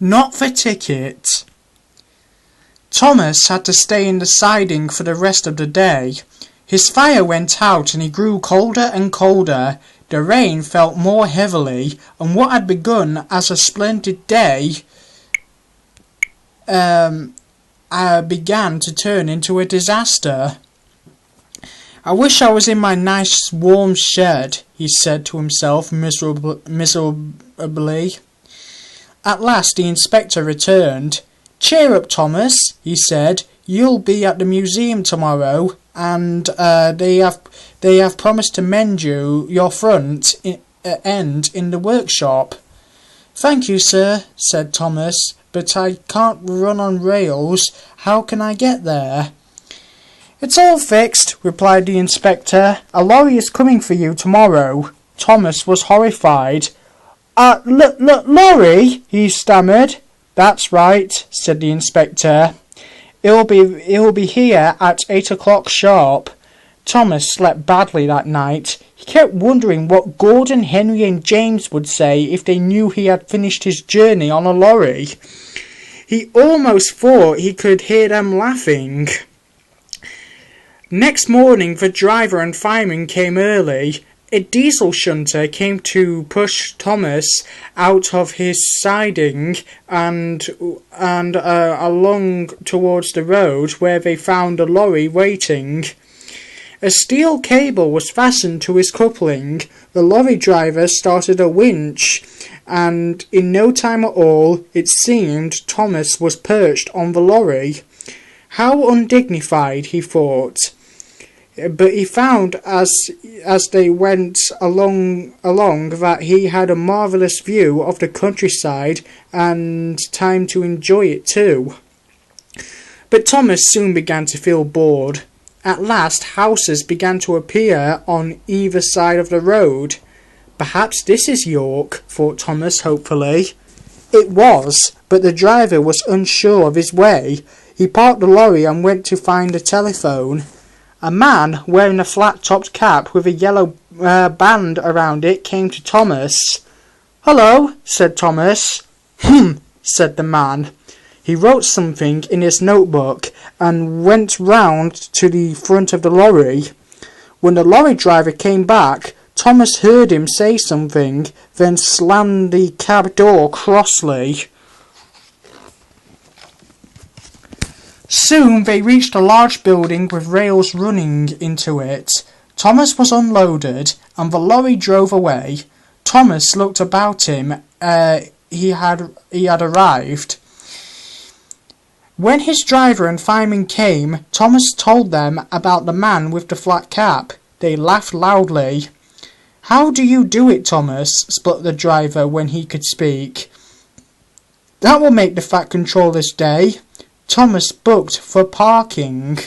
not the ticket. Thomas had to stay in the siding for the rest of the day. His fire went out and he grew colder and colder. The rain fell more heavily, and what had begun as a splendid day began to turn into a disaster. "I wish I was in my nice warm shed," he said to himself miserably. At last the inspector returned. "Cheer up, Thomas," he said. "You'll be at the museum tomorrow, and they have promised to mend your front end in the workshop." "Thank you, sir," said Thomas, "but I can't run on rails. How can I get there?" "It's all fixed," replied the inspector. "A lorry is coming for you tomorrow." Thomas was horrified. Lorry?" he stammered. "That's right," said the inspector. It'll be here at 8 o'clock sharp." Thomas slept badly that night. He kept wondering what Gordon, Henry and James would say if they knew he had finished his journey on a lorry. He almost thought he could hear them laughing. Next morning the driver and fireman came early. A diesel shunter came to push Thomas out of his siding and along towards the road, where they found a lorry waiting. A steel cable was fastened to his coupling. The lorry driver started a winch, and in no time at all, it seemed, Thomas was perched on the lorry. How undignified, he thought. But he found as they went along that he had a marvellous view of the countryside and time to enjoy it too. But Thomas soon began to feel bored. At last houses began to appear on either side of the road. "Perhaps this is York," thought Thomas hopefully. It was, but the driver was unsure of his way. He parked the lorry and went to find a telephone. A man wearing a flat-topped cap with a yellow band around it came to Thomas. "Hello," said Thomas. Said the man. He wrote something in his notebook and went round to the front of the lorry. When the lorry driver came back, Thomas heard him say something, then slammed the cab door crossly. Soon they reached a large building with rails running into it. Thomas was unloaded, and the lorry drove away. Thomas looked about him. He had arrived. When his driver and fireman came, Thomas told them about the man with the flat cap. They laughed loudly. "How do you do it, Thomas?" sputtered the driver when he could speak. "That will make the fat control this day." Thomas booked for parking.